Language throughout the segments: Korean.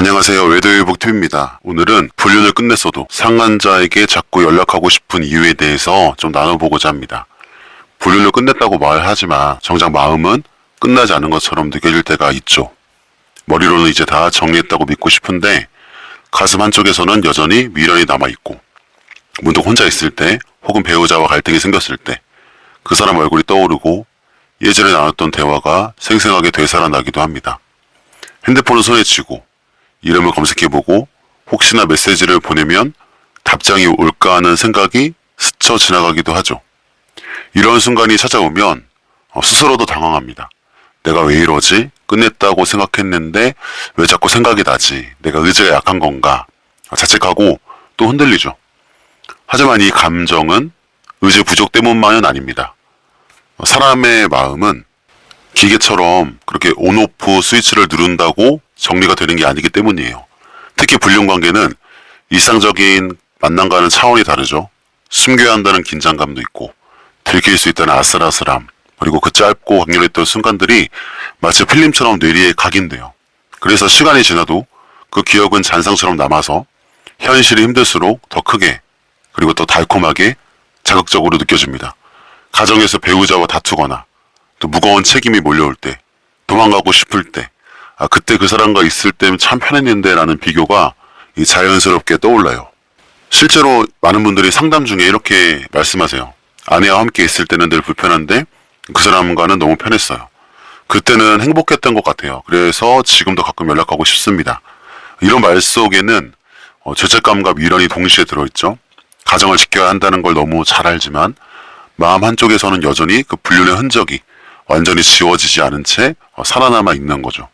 안녕하세요. 외도회복TV입니다. 오늘은 불륜을 끝냈어도 상간자에게 자꾸 연락하고 싶은 이유에 대해서 좀 나눠보고자 합니다. 불륜을 끝냈다고 말하지만 정작 마음은 끝나지 않은 것처럼 느껴질 때가 있죠. 머리로는 이제 다 정리했다고 믿고 싶은데 가슴 한쪽에서는 여전히 미련이 남아있고, 문득 혼자 있을 때 혹은 배우자와 갈등이 생겼을 때 그 사람 얼굴이 떠오르고 예전에 나눴던 대화가 생생하게 되살아나기도 합니다. 핸드폰을 손에 쥐고 이름을 검색해보고 혹시나 메시지를 보내면 답장이 올까 하는 생각이 스쳐 지나가기도 하죠. 이런 순간이 찾아오면 스스로도 당황합니다. 내가 왜 이러지? 끝냈다고 생각했는데 왜 자꾸 생각이 나지? 내가 의지가 약한 건가? 자책하고 또 흔들리죠. 하지만 이 감정은 의지 부족 때문만은 아닙니다. 사람의 마음은 기계처럼 그렇게 온오프 스위치를 누른다고 정리가 되는 게 아니기 때문이에요. 특히 불륜 관계는 일상적인 만남과는 차원이 다르죠. 숨겨야 한다는 긴장감도 있고 들킬 수 있다는 아슬아슬함, 그리고 그 짧고 강렬했던 순간들이 마치 필름처럼 뇌리에 각인돼요. 그래서 시간이 지나도 그 기억은 잔상처럼 남아서 현실이 힘들수록 더 크게 그리고 더 달콤하게 자극적으로 느껴집니다. 가정에서 배우자와 다투거나 또 무거운 책임이 몰려올 때, 도망가고 싶을 때, 그때 그 사람과 있을 때는 참 편했는데 라는 비교가 자연스럽게 떠올라요. 실제로 많은 분들이 상담 중에 이렇게 말씀하세요. 아내와 함께 있을 때는 늘 불편한데 그 사람과는 너무 편했어요. 그때는 행복했던 것 같아요. 그래서 지금도 가끔 연락하고 싶습니다. 이런 말 속에는 죄책감과 미련이 동시에 들어있죠. 가정을 지켜야 한다는 걸 너무 잘 알지만 마음 한쪽에서는 여전히 그 불륜의 흔적이 완전히 지워지지 않은 채 살아남아 있는 거죠.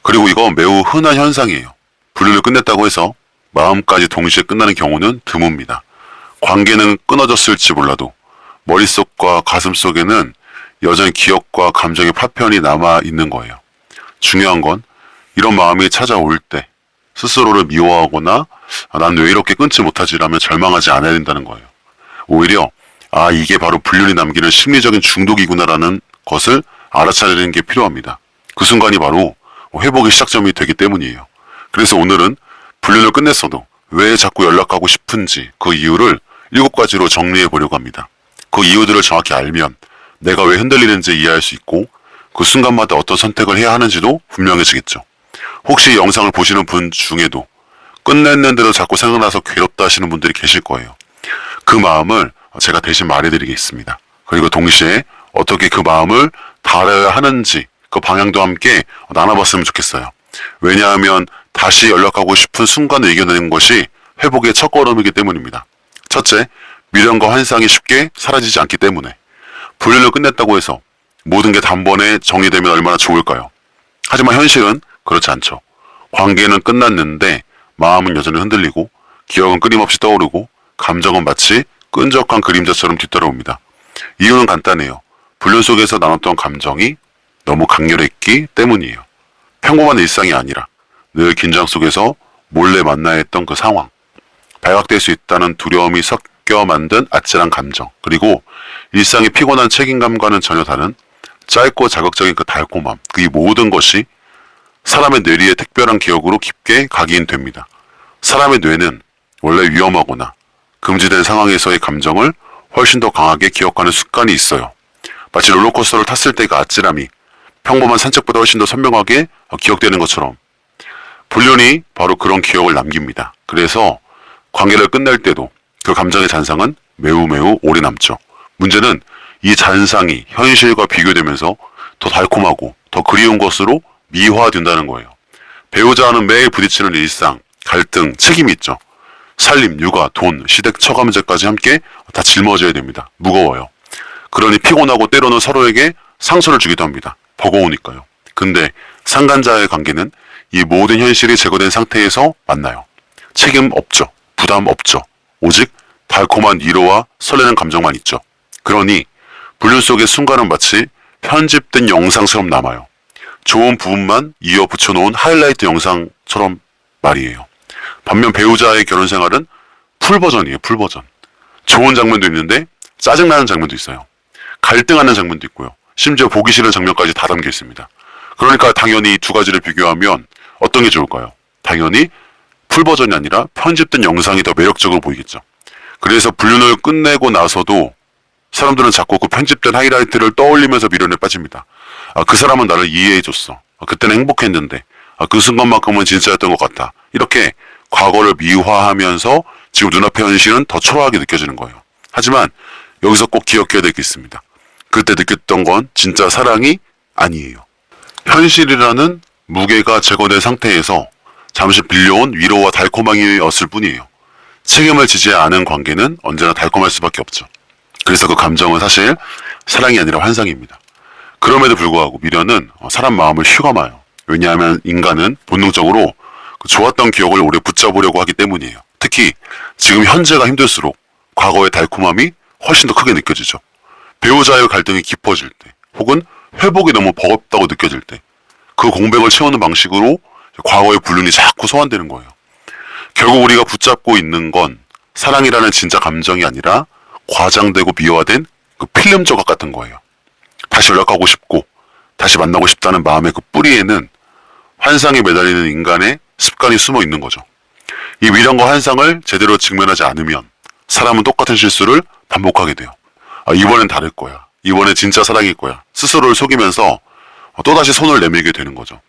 그리고 이거 매우 흔한 현상이에요. 불륜을 끝냈다고 해서 마음까지 동시에 끝나는 경우는 드뭅니다. 관계는 끊어졌을지 몰라도 머릿속과 가슴속에는 여전히 기억과 감정의 파편이 남아 있는 거예요. 중요한 건 이런 마음이 찾아올 때 스스로를 미워하거나 난 왜 이렇게 끊지 못하지라며 절망하지 않아야 된다는 거예요. 오히려 이게 바로 불륜이 남기는 심리적인 중독이구나라는 것을 알아차리는 게 필요합니다. 그 순간이 바로 회복의 시작점이 되기 때문이에요. 그래서 오늘은 불륜을 끝냈어도 왜 자꾸 연락하고 싶은지 그 이유를 7가지로 정리해 보려고 합니다. 그 이유들을 정확히 알면 내가 왜 흔들리는지 이해할 수 있고 그 순간마다 어떤 선택을 해야 하는지도 분명해지겠죠. 혹시 영상을 보시는 분 중에도 끝냈는데도 자꾸 생각나서 괴롭다 하시는 분들이 계실 거예요. 그 마음을 제가 대신 말해드리겠습니다. 그리고 동시에 어떻게 그 마음을 다뤄야 하는지 그 방향도 함께 나눠봤으면 좋겠어요. 왜냐하면 다시 연락하고 싶은 순간을 이겨내는 것이 회복의 첫걸음이기 때문입니다. 첫째, 미련과 환상이 쉽게 사라지지 않기 때문에. 불륜을 끝냈다고 해서 모든 게 단번에 정리되면 얼마나 좋을까요? 하지만 현실은 그렇지 않죠. 관계는 끝났는데 마음은 여전히 흔들리고 기억은 끊임없이 떠오르고 감정은 마치 끈적한 그림자처럼 뒤따라옵니다. 이유는 간단해요. 불륜 속에서 나눴던 감정이 너무 강렬했기 때문이에요. 평범한 일상이 아니라 늘 긴장 속에서 몰래 만나야 했던 그 상황, 발각될 수 있다는 두려움이 섞여 만든 아찔한 감정, 그리고 일상의 피곤한 책임감과는 전혀 다른 짧고 자극적인 그 달콤함, 이 모든 것이 사람의 뇌리에 특별한 기억으로 깊게 각인됩니다. 사람의 뇌는 원래 위험하거나 금지된 상황에서의 감정을 훨씬 더 강하게 기억하는 습관이 있어요. 마치 롤러코스터를 탔을 때 그 아찔함이 평범한 산책보다 훨씬 더 선명하게 기억되는 것처럼 불륜이 바로 그런 기억을 남깁니다. 그래서 관계를 끝낼 때도 그 감정의 잔상은 매우 오래 남죠. 문제는 이 잔상이 현실과 비교되면서 더 달콤하고 더 그리운 것으로 미화된다는 거예요. 배우자와는 매일 부딪히는 일상, 갈등, 책임이 있죠. 살림, 육아, 돈, 시댁, 처가 문제까지 함께 다 짊어져야 됩니다. 무거워요. 그러니 피곤하고 때로는 서로에게 상처를 주기도 합니다. 버거우니까요. 근데 상간자의 관계는 이 모든 현실이 제거된 상태에서 만나요. 책임 없죠. 부담 없죠. 오직 달콤한 위로와 설레는 감정만 있죠. 그러니 불륜 속의 순간은 마치 편집된 영상처럼 남아요. 좋은 부분만 이어 붙여놓은 하이라이트 영상처럼 말이에요. 반면 배우자의 결혼 생활은 풀버전이에요. 풀버전. 좋은 장면도 있는데 짜증나는 장면도 있어요. 갈등하는 장면도 있고요. 심지어 보기 싫은 장면까지 다 담겨 있습니다. 그러니까 당연히 이 두 가지를 비교하면 어떤 게 좋을까요? 당연히 풀버전이 아니라 편집된 영상이 더 매력적으로 보이겠죠. 그래서 불륜을 끝내고 나서도 사람들은 자꾸 그 편집된 하이라이트를 떠올리면서 미련에 빠집니다. 그 사람은 나를 이해해줬어. 그때는 행복했는데 그 순간만큼은 진짜였던 것 같아. 이렇게 과거를 미화하면서 지금 눈앞의 현실은 더 초라하게 느껴지는 거예요. 하지만 여기서 꼭 기억해야 될 게 있습니다. 그때 느꼈던 건 진짜 사랑이 아니에요. 현실이라는 무게가 제거된 상태에서 잠시 빌려온 위로와 달콤함이었을 뿐이에요. 책임을 지지 않은 관계는 언제나 달콤할 수밖에 없죠. 그래서 그 감정은 사실 사랑이 아니라 환상입니다. 그럼에도 불구하고 미련은 사람 마음을 휘감아요. 왜냐하면 인간은 본능적으로 그 좋았던 기억을 오래 붙잡으려고 하기 때문이에요. 특히 지금 현재가 힘들수록 과거의 달콤함이 훨씬 더 크게 느껴지죠. 배우자의 갈등이 깊어질 때, 혹은 회복이 너무 버겁다고 느껴질 때, 그 공백을 채우는 방식으로 과거의 불륜이 자꾸 소환되는 거예요. 결국 우리가 붙잡고 있는 건 사랑이라는 진짜 감정이 아니라 과장되고 미화된 그 필름 조각 같은 거예요. 다시 연락하고 싶고 다시 만나고 싶다는 마음의 그 뿌리에는 환상에 매달리는 인간의 습관이 숨어 있는 거죠. 이 미련과 환상을 제대로 직면하지 않으면 사람은 똑같은 실수를 반복하게 돼요. 이번엔 다를 거야. 이번엔 진짜 사랑일 거야. 스스로를 속이면서 또다시 손을 내밀게 되는 거죠.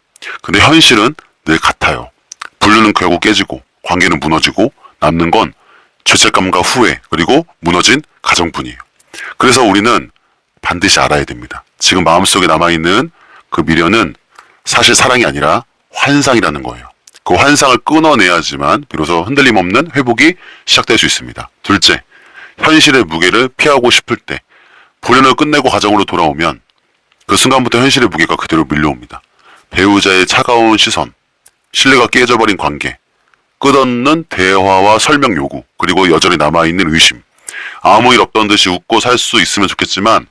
근데 현실은 늘 같아요. 불륜은 결국 깨지고 관계는 무너지고 남는 건 죄책감과 후회 그리고 무너진 가정뿐이에요. 그래서 우리는 반드시 알아야 됩니다. 지금 마음속에 남아있는 그 미련은 사실 사랑이 아니라 환상이라는 거예요. 그 환상을 끊어내야지만 비로소 흔들림 없는 회복이 시작될 수 있습니다. 둘째, 현실의 무게를 피하고 싶을 때 불륜을 끝내고 가정으로 돌아오면 그 순간부터 현실의 무게가 그대로 밀려옵니다. 배우자의 차가운 시선, 신뢰가 깨져버린 관계, 끝없는 대화와 설명 요구, 그리고 여전히 남아있는 의심. 아무 일 없던 듯이 웃고 살 수 있으면 좋겠지만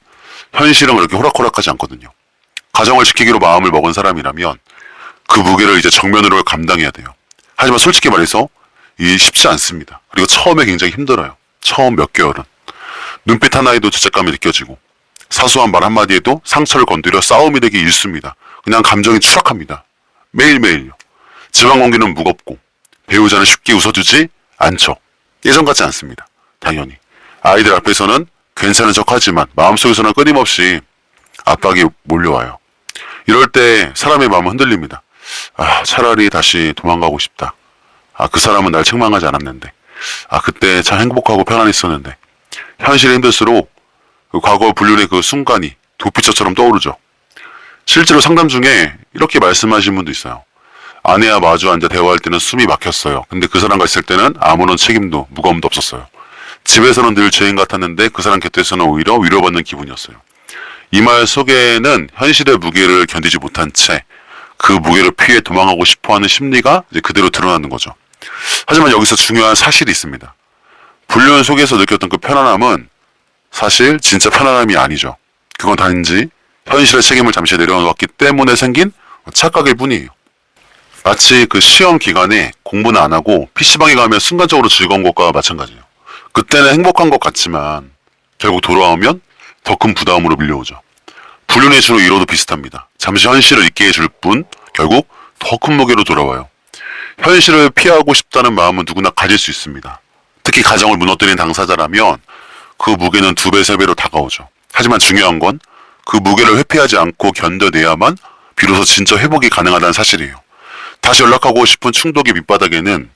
현실은 그렇게 호락호락하지 않거든요. 가정을 지키기로 마음을 먹은 사람이라면 그 무게를 이제 정면으로 감당해야 돼요. 하지만 솔직히 말해서 이 쉽지 않습니다. 그리고 처음에 굉장히 힘들어요. 처음 몇 개월은. 눈빛 하나에도 죄책감이 느껴지고 사소한 말 한마디에도 상처를 건드려 싸움이 되기 일쑤입니다. 그냥 감정이 추락합니다. 매일매일요. 집안 관계는 무겁고 배우자는 쉽게 웃어주지 않죠. 예전 같지 않습니다. 당연히. 아이들 앞에서는 괜찮은 척하지만 마음속에서는 끊임없이 압박이 몰려와요. 이럴 때 사람의 마음은 흔들립니다. 차라리 다시 도망가고 싶다. 그 사람은 날 책망하지 않았는데. 그때 참 행복하고 편안했었는데. 현실이 힘들수록 그 과거 불륜의 그 순간이 도피처처럼 떠오르죠. 실제로 상담 중에 이렇게 말씀하신 분도 있어요. 아내와 마주 앉아 대화할 때는 숨이 막혔어요. 근데 그 사람과 있을 때는 아무런 책임도 무거움도 없었어요. 집에서는 늘 죄인 같았는데 그 사람 곁에서는 오히려 위로받는 기분이었어요. 이 말 속에는 현실의 무게를 견디지 못한 채 그 무게를 피해 도망가고 싶어하는 심리가 이제 그대로 드러나는 거죠. 하지만 여기서 중요한 사실이 있습니다. 불륜 속에서 느꼈던 그 편안함은 사실 진짜 편안함이 아니죠. 그건 단지 현실의 책임을 잠시 내려놓았기 때문에 생긴 착각일 뿐이에요. 마치 그 시험 기간에 공부는 안 하고 PC방에 가면 순간적으로 즐거운 것과 마찬가지예요. 그때는 행복한 것 같지만 결국 돌아오면 더 큰 부담으로 밀려오죠. 불륜의 주로 이로도 비슷합니다. 잠시 현실을 잊게 해줄 뿐 결국 더 큰 무게로 돌아와요. 현실을 피하고 싶다는 마음은 누구나 가질 수 있습니다. 특히 가정을 무너뜨린 당사자라면 그 무게는 2배, 3배로 다가오죠. 하지만 중요한 건 그 무게를 회피하지 않고 견뎌내야만 비로소 진짜 회복이 가능하다는 사실이에요. 다시 연락하고 싶은 충독의 밑바닥에는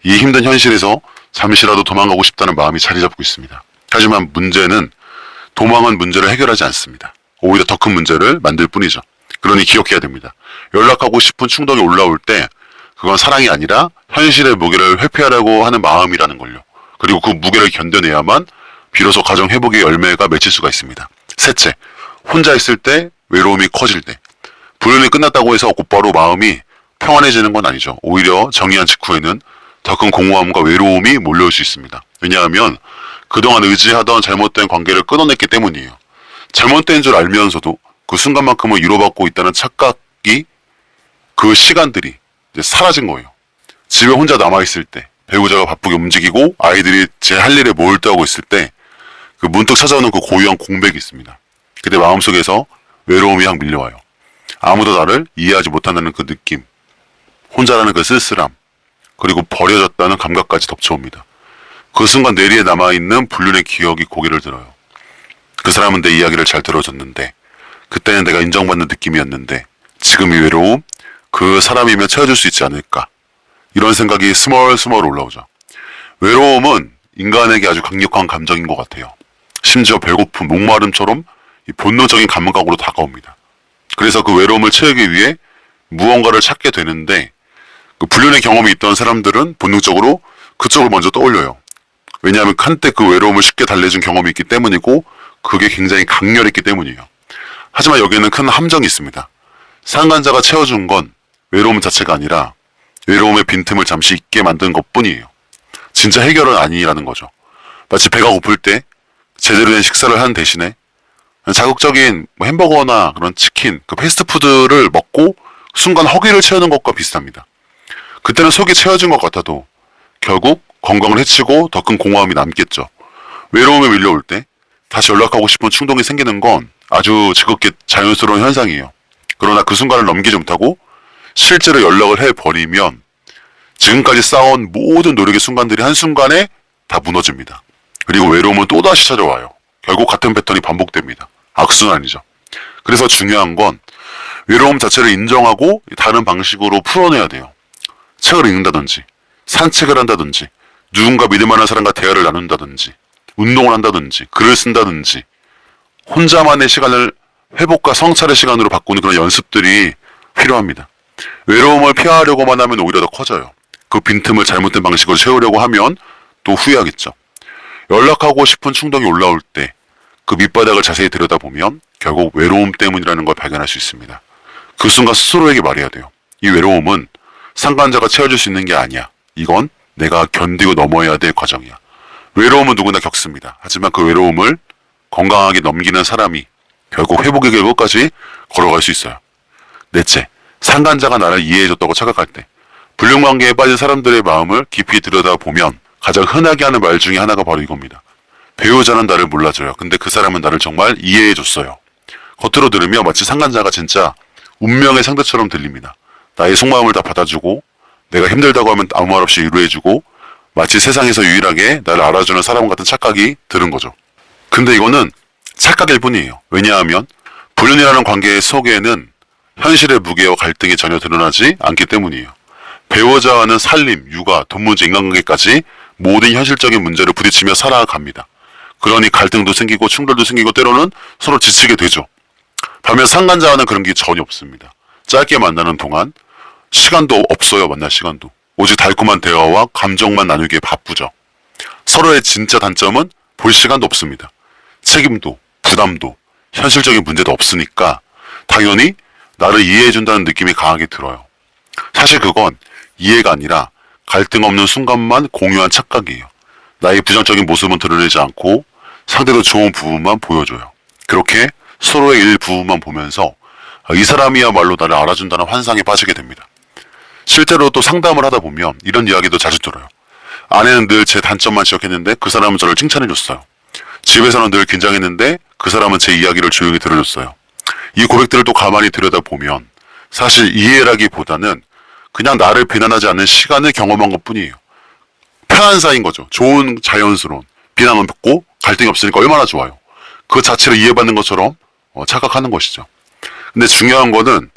이 힘든 현실에서 잠시라도 도망가고 싶다는 마음이 자리 잡고 있습니다. 하지만 문제는 도망은 문제를 해결하지 않습니다. 오히려 더 큰 문제를 만들 뿐이죠. 그러니 기억해야 됩니다. 연락하고 싶은 충동이 올라올 때 그건 사랑이 아니라 현실의 무게를 회피하려고 하는 마음이라는 걸요. 그리고 그 무게를 견뎌내야만 비로소 가정 회복의 열매가 맺힐 수가 있습니다. 셋째, 혼자 있을 때 외로움이 커질 때. 불륜이 끝났다고 해서 곧바로 마음이 평안해지는 건 아니죠. 오히려 정리한 직후에는 더 큰 공허함과 외로움이 몰려올 수 있습니다. 왜냐하면 그동안 의지하던 잘못된 관계를 끊어냈기 때문이에요. 잘못된 줄 알면서도 그 순간만큼은 위로받고 있다는 착각이 그 시간들이 이제 사라진 거예요. 집에 혼자 남아있을 때, 배우자가 바쁘게 움직이고 아이들이 제 할 일에 몰두하고 있을 때 그 문득 찾아오는 그 고요한 공백이 있습니다. 그때 마음속에서 외로움이 확 밀려와요. 아무도 나를 이해하지 못한다는 그 느낌. 혼자라는 그 쓸쓸함, 그리고 버려졌다는 감각까지 덮쳐옵니다. 그 순간 뇌리에 남아있는 불륜의 기억이 고개를 들어요. 그 사람은 내 이야기를 잘 들어줬는데, 그때는 내가 인정받는 느낌이었는데, 지금 이 외로움, 그 사람이면 채워줄 수 있지 않을까. 이런 생각이 스멀스멀 올라오죠. 외로움은 인간에게 아주 강력한 감정인 것 같아요. 심지어 배고픔, 목마름처럼 본능적인 감각으로 다가옵니다. 그래서 그 외로움을 채우기 위해 무언가를 찾게 되는데, 그 불륜의 경험이 있던 사람들은 본능적으로 그쪽을 먼저 떠올려요. 왜냐하면 한때 그 외로움을 쉽게 달래준 경험이 있기 때문이고, 그게 굉장히 강렬했기 때문이에요. 하지만 여기에는 큰 함정이 있습니다. 상간자가 채워준 건 외로움 자체가 아니라 외로움의 빈틈을 잠시 있게 만든 것 뿐이에요. 진짜 해결은 아니라는 거죠. 마치 배가 고플 때 제대로 된 식사를 하는 대신에 자극적인 햄버거나 그런 치킨, 그 패스트푸드를 먹고 순간 허기를 채우는 것과 비슷합니다. 그때는 속이 채워진 것 같아도 결국 건강을 해치고 더 큰 공허함이 남겠죠. 외로움에 밀려올 때 다시 연락하고 싶은 충동이 생기는 건 아주 즐겁게 자연스러운 현상이에요. 그러나 그 순간을 넘기지 못하고 실제로 연락을 해버리면 지금까지 쌓아온 모든 노력의 순간들이 한순간에 다 무너집니다. 그리고 외로움은 또다시 찾아와요. 결국 같은 패턴이 반복됩니다. 악순환이죠. 그래서 중요한 건 외로움 자체를 인정하고 다른 방식으로 풀어내야 돼요. 책을 읽는다든지, 산책을 한다든지, 누군가 믿을 만한 사람과 대화를 나눈다든지, 운동을 한다든지, 글을 쓴다든지, 혼자만의 시간을 회복과 성찰의 시간으로 바꾸는 그런 연습들이 필요합니다. 외로움을 피하려고만 하면 오히려 더 커져요. 그 빈틈을 잘못된 방식으로 채우려고 하면 또 후회하겠죠. 연락하고 싶은 충동이 올라올 때 그 밑바닥을 자세히 들여다보면 결국 외로움 때문이라는 걸 발견할 수 있습니다. 그 순간 스스로에게 말해야 돼요. 이 외로움은 상간자가 채워줄 수 있는 게 아니야. 이건 내가 견디고 넘어야 될 과정이야. 외로움은 누구나 겪습니다. 하지만 그 외로움을 건강하게 넘기는 사람이 결국 회복의 길 끝까지 걸어갈 수 있어요. 넷째, 상간자가 나를 이해해줬다고 착각할 때 불륜관계에 빠진 사람들의 마음을 깊이 들여다보면 가장 흔하게 하는 말 중에 하나가 바로 이겁니다. 배우자는 나를 몰라줘요. 근데 그 사람은 나를 정말 이해해줬어요. 겉으로 들으면 마치 상간자가 진짜 운명의 상대처럼 들립니다. 나의 속마음을 다 받아주고 내가 힘들다고 하면 아무 말 없이 위로해주고 마치 세상에서 유일하게 나를 알아주는 사람 같은 착각이 드는 거죠. 근데 이거는 착각일 뿐이에요. 왜냐하면 불륜이라는 관계 속에는 현실의 무게와 갈등이 전혀 드러나지 않기 때문이에요. 배우자와는 살림, 육아, 돈 문제, 인간관계까지 모든 현실적인 문제를 부딪히며 살아갑니다. 그러니 갈등도 생기고 충돌도 생기고 때로는 서로 지치게 되죠. 반면 상간자와는 그런 게 전혀 없습니다. 짧게 만나는 동안 시간도 없어요. 만날 시간도. 오직 달콤한 대화와 감정만 나누기에 바쁘죠. 서로의 진짜 단점은 볼 시간도 없습니다. 책임도, 부담도, 현실적인 문제도 없으니까 당연히 나를 이해해준다는 느낌이 강하게 들어요. 사실 그건 이해가 아니라 갈등 없는 순간만 공유한 착각이에요. 나의 부정적인 모습은 드러내지 않고 상대도 좋은 부분만 보여줘요. 그렇게 서로의 일부분만 보면서 이 사람이야말로 나를 알아준다는 환상에 빠지게 됩니다. 실제로 또 상담을 하다 보면 이런 이야기도 자주 들어요. 아내는 늘 제 단점만 지적했는데 그 사람은 저를 칭찬해줬어요. 집에서는 늘 긴장했는데 그 사람은 제 이야기를 조용히 들어줬어요. 이 고백들을 또 가만히 들여다보면 사실 이해라기보다는 그냥 나를 비난하지 않는 시간을 경험한 것 뿐이에요. 편한 사이인 거죠. 좋은 자연스러운 비난은 받고 갈등이 없으니까 얼마나 좋아요. 그 자체를 이해받는 것처럼 착각하는 것이죠. 근데 중요한 거는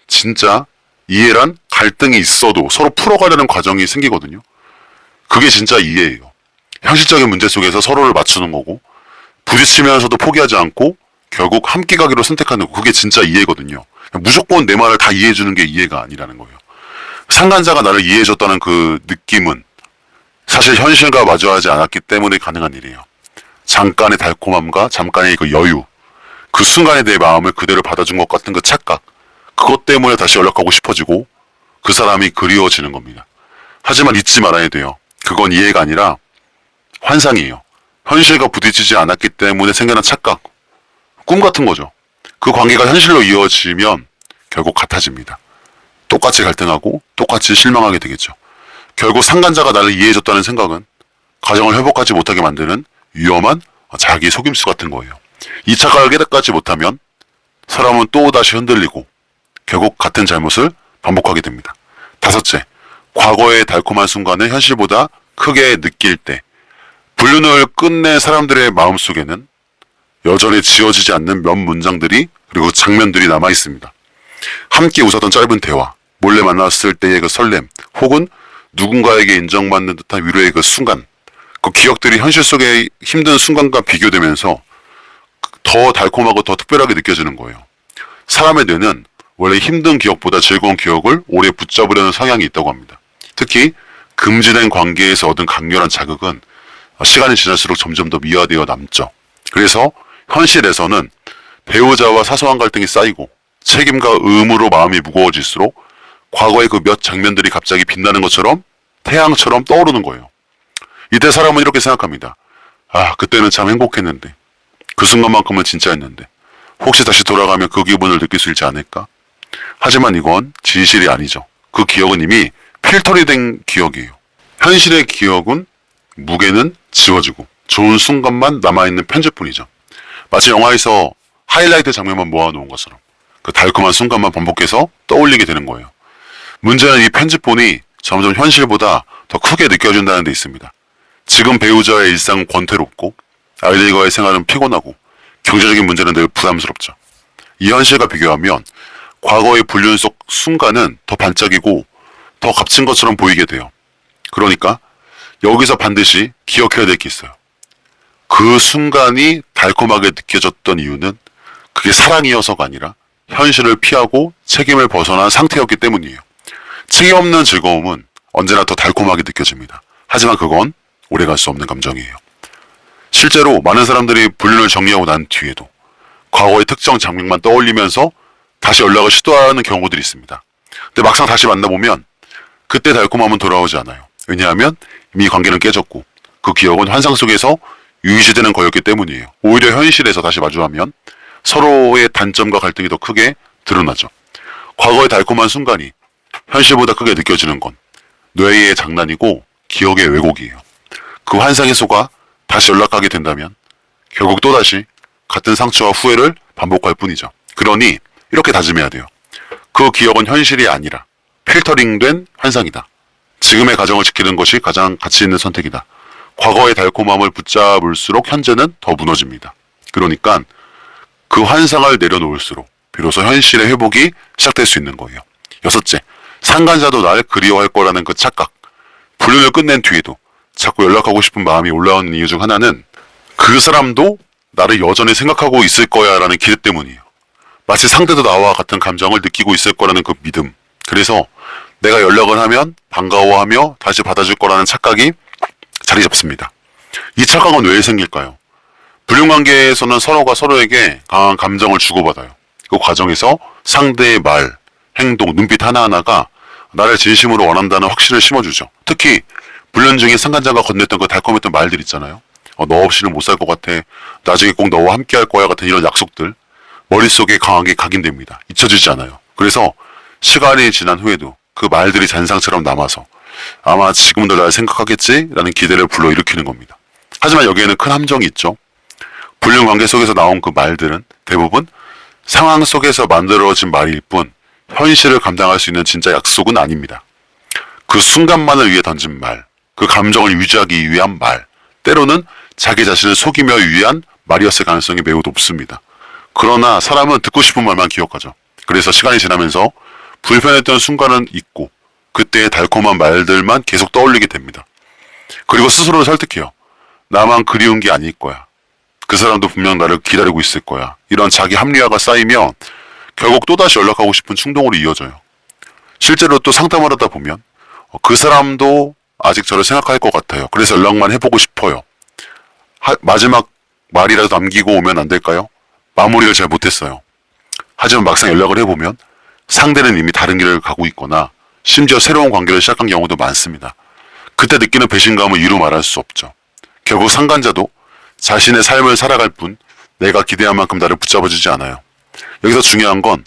진짜 이해란 갈등이 있어도 서로 풀어가려는 과정이 생기거든요. 그게 진짜 이해예요. 현실적인 문제 속에서 서로를 맞추는 거고 부딪히면서도 포기하지 않고 결국 함께 가기로 선택하는 거, 그게 진짜 이해거든요. 무조건 내 말을 다 이해해주는 게 이해가 아니라는 거예요. 상간자가 나를 이해해줬다는 그 느낌은 사실 현실과 마주하지 않았기 때문에 가능한 일이에요. 잠깐의 달콤함과 잠깐의 그 여유, 그 순간에 내 마음을 그대로 받아준 것 같은 그 착각, 그것 때문에 다시 연락하고 싶어지고 그 사람이 그리워지는 겁니다. 하지만 잊지 말아야 돼요. 그건 이해가 아니라 환상이에요. 현실과 부딪히지 않았기 때문에 생겨난 착각, 꿈 같은 거죠. 그 관계가 현실로 이어지면 결국 같아집니다. 똑같이 갈등하고 똑같이 실망하게 되겠죠. 결국 상간자가 나를 이해해줬다는 생각은 가정을 회복하지 못하게 만드는 위험한 자기 속임수 같은 거예요. 이 착각을 깨닫지 못하면 사람은 또 다시 흔들리고 결국 같은 잘못을 반복하게 됩니다. 5째, 과거의 달콤한 순간을 현실보다 크게 느낄 때. 불륜을 끝낸 사람들의 마음속에는 여전히 지워지지 않는 몇 문장들이 그리고 장면들이 남아 있습니다. 함께 웃었던 짧은 대화, 몰래 만났을 때의 그 설렘, 혹은 누군가에게 인정받는 듯한 위로의 그 순간, 그 기억들이 현실 속의 힘든 순간과 비교되면서 더 달콤하고 더 특별하게 느껴지는 거예요. 사람의 뇌는 원래 힘든 기억보다 즐거운 기억을 오래 붙잡으려는 성향이 있다고 합니다. 특히 금지된 관계에서 얻은 강렬한 자극은 시간이 지날수록 점점 더 미화되어 남죠. 그래서 현실에서는 배우자와 사소한 갈등이 쌓이고 책임과 의무로 마음이 무거워질수록 과거의 그 몇 장면들이 갑자기 빛나는 것처럼 태양처럼 떠오르는 거예요. 이때 사람은 이렇게 생각합니다. 아, 그때는 참 행복했는데. 그 순간만큼은 진짜였는데. 혹시 다시 돌아가면 그 기분을 느낄 수 있지 않을까? 하지만 이건 진실이 아니죠. 그 기억은 이미 필터리 된 기억이에요. 현실의 기억은 무게는 지워지고 좋은 순간만 남아있는 편지뿐이죠. 마치 영화에서 하이라이트 장면만 모아놓은 것처럼 그 달콤한 순간만 반복해서 떠올리게 되는 거예요. 문제는 이 편집본이 점점 현실보다 더 크게 느껴진다는 데 있습니다. 지금 배우자의 일상은 권태롭고 아이들과의 생활은 피곤하고 경제적인 문제는 늘 부담스럽죠. 이 현실과 비교하면 과거의 불륜 속 순간은 더 반짝이고 더 값진 것처럼 보이게 돼요. 그러니까 여기서 반드시 기억해야 될 게 있어요. 그 순간이 달콤하게 느껴졌던 이유는 그게 사랑이어서가 아니라 현실을 피하고 책임을 벗어난 상태였기 때문이에요. 책임 없는 즐거움은 언제나 더 달콤하게 느껴집니다. 하지만 그건 오래갈 수 없는 감정이에요. 실제로 많은 사람들이 불륜을 정리하고 난 뒤에도 과거의 특정 장면만 떠올리면서 다시 연락을 시도하는 경우들이 있습니다. 근데 막상 다시 만나보면 그때 달콤함은 돌아오지 않아요. 왜냐하면 이미 관계는 깨졌고 그 기억은 환상 속에서 유지되는 거였기 때문이에요. 오히려 현실에서 다시 마주하면 서로의 단점과 갈등이 더 크게 드러나죠. 과거의 달콤한 순간이 현실보다 크게 느껴지는 건 뇌의 장난이고 기억의 왜곡이에요. 그 환상에 속아 다시 연락하게 된다면 결국 또다시 같은 상처와 후회를 반복할 뿐이죠. 그러니 이렇게 다짐해야 돼요. 그 기억은 현실이 아니라 필터링된 환상이다. 지금의 가정을 지키는 것이 가장 가치 있는 선택이다. 과거의 달콤함을 붙잡을수록 현재는 더 무너집니다. 그러니까 그 환상을 내려놓을수록 비로소 현실의 회복이 시작될 수 있는 거예요. 6째, 상간자도 날 그리워할 거라는 그 착각. 불륜을 끝낸 뒤에도 자꾸 연락하고 싶은 마음이 올라오는 이유 중 하나는 그 사람도 나를 여전히 생각하고 있을 거야 라는 기대 때문이에요. 마치 상대도 나와 같은 감정을 느끼고 있을 거라는 그 믿음. 그래서 내가 연락을 하면 반가워하며 다시 받아줄 거라는 착각이 자리 잡습니다. 이 착각은 왜 생길까요? 불륜관계에서는 서로가 서로에게 강한 감정을 주고받아요. 그 과정에서 상대의 말, 행동, 눈빛 하나하나가 나를 진심으로 원한다는 확신을 심어주죠. 특히 불륜 중에 상간자가 건넸던 그 달콤했던 말들 있잖아요. 너 없이는 못 살 것 같아. 나중에 꼭 너와 함께 할 거야 같은 이런 약속들. 머릿속에 강하게 각인됩니다. 잊혀지지 않아요. 그래서 시간이 지난 후에도 그 말들이 잔상처럼 남아서 아마 지금도 날 생각하겠지? 라는 기대를 불러일으키는 겁니다. 하지만 여기에는 큰 함정이 있죠. 불륜 관계 속에서 나온 그 말들은 대부분 상황 속에서 만들어진 말일 뿐 현실을 감당할 수 있는 진짜 약속은 아닙니다. 그 순간만을 위해 던진 말, 그 감정을 유지하기 위한 말, 때로는 자기 자신을 속이며 위한 말이었을 가능성이 매우 높습니다. 그러나 사람은 듣고 싶은 말만 기억하죠. 그래서 시간이 지나면서 불편했던 순간은 잊고 그때의 달콤한 말들만 계속 떠올리게 됩니다. 그리고 스스로를 설득해요. 나만 그리운 게 아닐 거야. 그 사람도 분명 나를 기다리고 있을 거야. 이런 자기 합리화가 쌓이면 결국 또다시 연락하고 싶은 충동으로 이어져요. 실제로 또 상담을 하다 보면 그 사람도 아직 저를 생각할 것 같아요. 그래서 연락만 해보고 싶어요. 마지막 말이라도 남기고 오면 안 될까요? 마무리를 잘 못했어요. 하지만 막상 연락을 해보면 상대는 이미 다른 길을 가고 있거나 심지어 새로운 관계를 시작한 경우도 많습니다. 그때 느끼는 배신감은 이루 말할 수 없죠. 결국 상간자도 자신의 삶을 살아갈 뿐 내가 기대한 만큼 나를 붙잡아주지 않아요. 여기서 중요한 건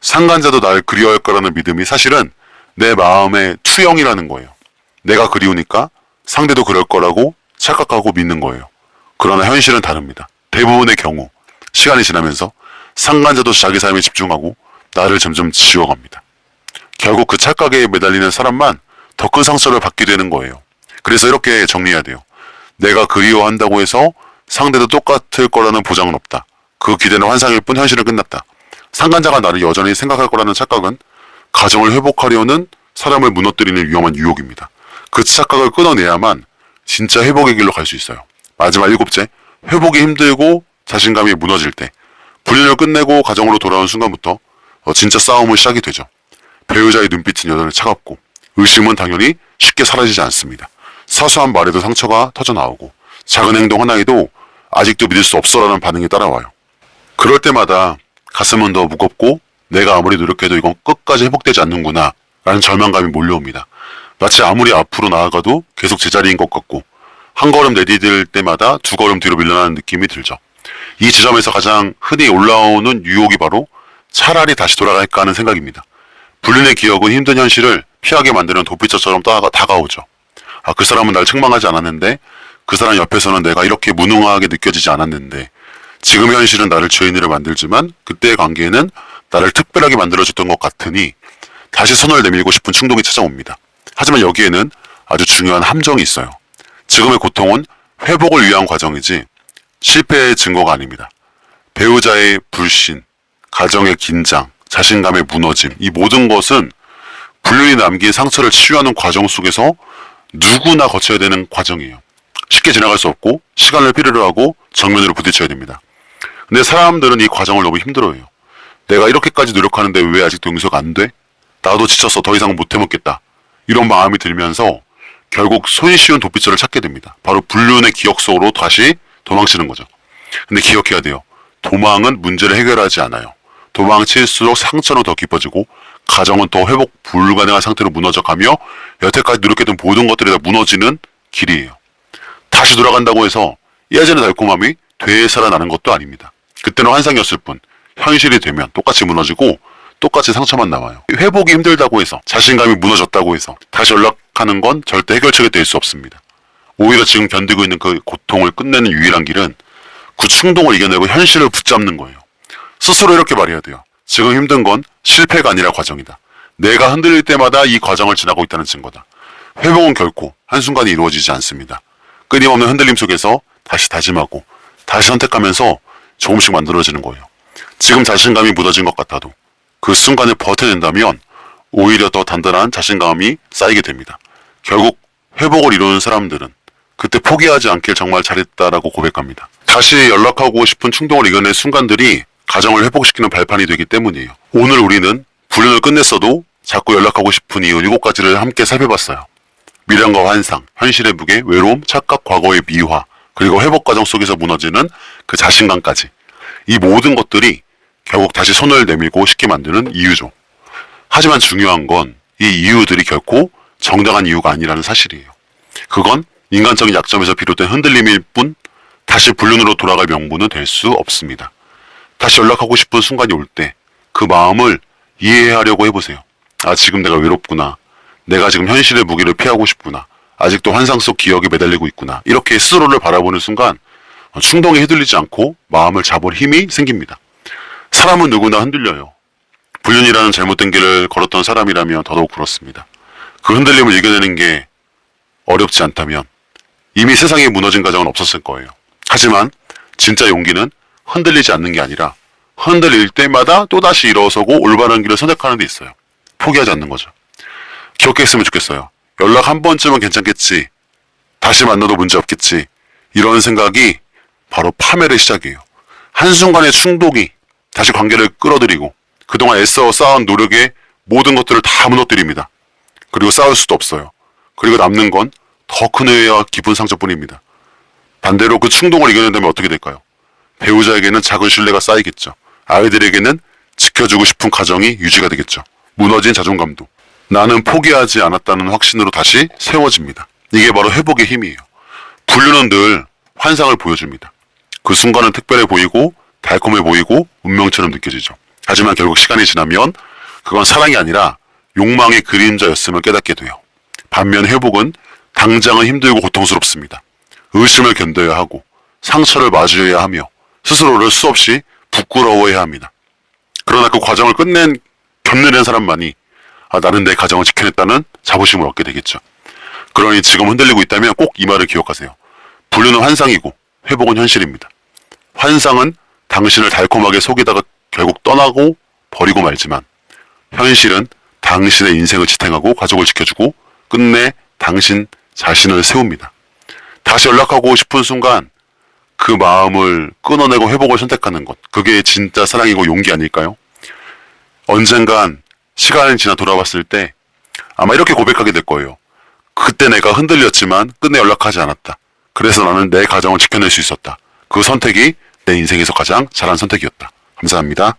상간자도 날 그리워할 거라는 믿음이 사실은 내 마음의 투영이라는 거예요. 내가 그리우니까 상대도 그럴 거라고 착각하고 믿는 거예요. 그러나 현실은 다릅니다. 대부분의 경우 시간이 지나면서 상간자도 자기 삶에 집중하고 나를 점점 지워갑니다. 결국 그 착각에 매달리는 사람만 더 큰 상처를 받게 되는 거예요. 그래서 이렇게 정리해야 돼요. 내가 그리워한다고 해서 상대도 똑같을 거라는 보장은 없다. 그 기대는 환상일 뿐 현실은 끝났다. 상간자가 나를 여전히 생각할 거라는 착각은 가정을 회복하려는 사람을 무너뜨리는 위험한 유혹입니다. 그 착각을 끊어내야만 진짜 회복의 길로 갈 수 있어요. 마지막 7째, 회복이 힘들고 자신감이 무너질 때, 불륜을 끝내고 가정으로 돌아온 순간부터 진짜 싸움은 시작이 되죠. 배우자의 눈빛은 여전히 차갑고 의심은 당연히 쉽게 사라지지 않습니다. 사소한 말에도 상처가 터져나오고 작은 행동 하나에도 아직도 믿을 수 없어라는 반응이 따라와요. 그럴 때마다 가슴은 더 무겁고 내가 아무리 노력해도 이건 끝까지 회복되지 않는구나 라는 절망감이 몰려옵니다. 마치 아무리 앞으로 나아가도 계속 제자리인 것 같고 한 걸음 내디딜 때마다 두 걸음 뒤로 밀려나는 느낌이 들죠. 이 지점에서 가장 흔히 올라오는 유혹이 바로 차라리 다시 돌아갈까 하는 생각입니다. 불륜의 기억은 힘든 현실을 피하게 만드는 도피처처럼 다가오죠. 그 사람은 날 책망하지 않았는데, 그 사람 옆에서는 내가 이렇게 무능하게 느껴지지 않았는데, 지금 현실은 나를 죄인으로 만들지만 그때의 관계에는 나를 특별하게 만들어줬던 것 같으니 다시 손을 내밀고 싶은 충동이 찾아옵니다. 하지만 여기에는 아주 중요한 함정이 있어요. 지금의 고통은 회복을 위한 과정이지 실패의 증거가 아닙니다. 배우자의 불신, 가정의 긴장, 자신감의 무너짐, 이 모든 것은 불륜이 남긴 상처를 치유하는 과정 속에서 누구나 거쳐야 되는 과정이에요. 쉽게 지나갈 수 없고 시간을 필요로 하고 정면으로 부딪혀야 됩니다. 근데 사람들은 이 과정을 너무 힘들어해요. 내가 이렇게까지 노력하는데 왜 아직도 용서가 안 돼? 나도 지쳤어. 더 이상 못 해먹겠다. 이런 마음이 들면서 결국 손쉬운 도피처를 찾게 됩니다. 바로 불륜의 기억 속으로 다시 도망치는 거죠. 근데 기억해야 돼요. 도망은 문제를 해결하지 않아요. 도망칠수록 상처는 더 깊어지고 가정은 더 회복 불가능한 상태로 무너져가며 여태까지 노력했던 모든 것들이 다 무너지는 길이에요. 다시 돌아간다고 해서 예전의 달콤함이 되살아나는 것도 아닙니다. 그때는 환상이었을 뿐 현실이 되면 똑같이 무너지고 똑같이 상처만 남아요. 회복이 힘들다고 해서 자신감이 무너졌다고 해서 다시 연락하는 건 절대 해결책이 될 수 없습니다. 오히려 지금 견디고 있는 그 고통을 끝내는 유일한 길은 그 충동을 이겨내고 현실을 붙잡는 거예요. 스스로 이렇게 말해야 돼요. 지금 힘든 건 실패가 아니라 과정이다. 내가 흔들릴 때마다 이 과정을 지나고 있다는 증거다. 회복은 결코 한순간에 이루어지지 않습니다. 끊임없는 흔들림 속에서 다시 다짐하고 다시 선택하면서 조금씩 만들어지는 거예요. 지금 자신감이 무너진 것 같아도 그 순간을 버텨낸다면 오히려 더 단단한 자신감이 쌓이게 됩니다. 결국 회복을 이루는 사람들은 그때 포기하지 않길 정말 잘했다라고 고백합니다. 다시 연락하고 싶은 충동을 이겨낸 순간들이 가정을 회복시키는 발판이 되기 때문이에요. 오늘 우리는 불륜을 끝냈어도 자꾸 연락하고 싶은 이유 7가지를 함께 살펴봤어요. 미련과 환상, 현실의 무게, 외로움, 착각, 과거의 미화, 그리고 회복 과정 속에서 무너지는 그 자신감까지. 이 모든 것들이 결국 다시 손을 내밀고 쉽게 만드는 이유죠. 하지만 중요한 건 이 이유들이 결코 정당한 이유가 아니라는 사실이에요. 그건 인간적인 약점에서 비롯된 흔들림일 뿐 다시 불륜으로 돌아갈 명분은 될 수 없습니다. 다시 연락하고 싶은 순간이 올 때 그 마음을 이해하려고 해보세요. 지금 내가 외롭구나. 내가 지금 현실의 무기를 피하고 싶구나. 아직도 환상 속 기억에 매달리고 있구나. 이렇게 스스로를 바라보는 순간 충동에 휘둘리지 않고 마음을 잡을 힘이 생깁니다. 사람은 누구나 흔들려요. 불륜이라는 잘못된 길을 걸었던 사람이라면 더더욱 그렇습니다. 그 흔들림을 이겨내는 게 어렵지 않다면 이미 세상에 무너진 가정은 없었을 거예요. 하지만 진짜 용기는 흔들리지 않는 게 아니라 흔들릴 때마다 또다시 일어서고 올바른 길을 선택하는 데 있어요. 포기하지 않는 거죠. 기억했으면 좋겠어요. 연락 한 번쯤은 괜찮겠지. 다시 만나도 문제 없겠지. 이런 생각이 바로 파멸의 시작이에요. 한순간의 충동이 다시 관계를 끌어들이고 그동안 애써 쌓은 노력의 모든 것들을 다 무너뜨립니다. 그리고 싸울 수도 없어요. 그리고 남는 건 더 큰 후회와 깊은 상처뿐입니다. 반대로 그 충동을 이겨낸다면 어떻게 될까요? 배우자에게는 작은 신뢰가 쌓이겠죠. 아이들에게는 지켜주고 싶은 가정이 유지가 되겠죠. 무너진 자존감도 나는 포기하지 않았다는 확신으로 다시 세워집니다. 이게 바로 회복의 힘이에요. 불륜은 늘 환상을 보여줍니다. 그 순간은 특별해 보이고 달콤해 보이고 운명처럼 느껴지죠. 하지만 결국 시간이 지나면 그건 사랑이 아니라 욕망의 그림자였음을 깨닫게 돼요. 반면 회복은 당장은 힘들고 고통스럽습니다. 의심을 견뎌야 하고 상처를 마주해야 하며 스스로를 수없이 부끄러워해야 합니다. 그러나 그 과정을 겪는 사람만이 나는 내 가정을 지켜냈다는 자부심을 얻게 되겠죠. 그러니 지금 흔들리고 있다면 꼭 이 말을 기억하세요. 불륜은 환상이고 회복은 현실입니다. 환상은 당신을 달콤하게 속이다가 결국 떠나고 버리고 말지만, 현실은 당신의 인생을 지탱하고 가족을 지켜주고 끝내 당신 자신을 세웁니다. 다시 연락하고 싶은 순간 그 마음을 끊어내고 회복을 선택하는 것, 그게 진짜 사랑이고 용기 아닐까요? 언젠간 시간이 지나 돌아봤을 때 아마 이렇게 고백하게 될 거예요. 그때 내가 흔들렸지만 끝내 연락하지 않았다. 그래서 나는 내 가정을 지켜낼 수 있었다. 그 선택이 내 인생에서 가장 잘한 선택이었다. 감사합니다.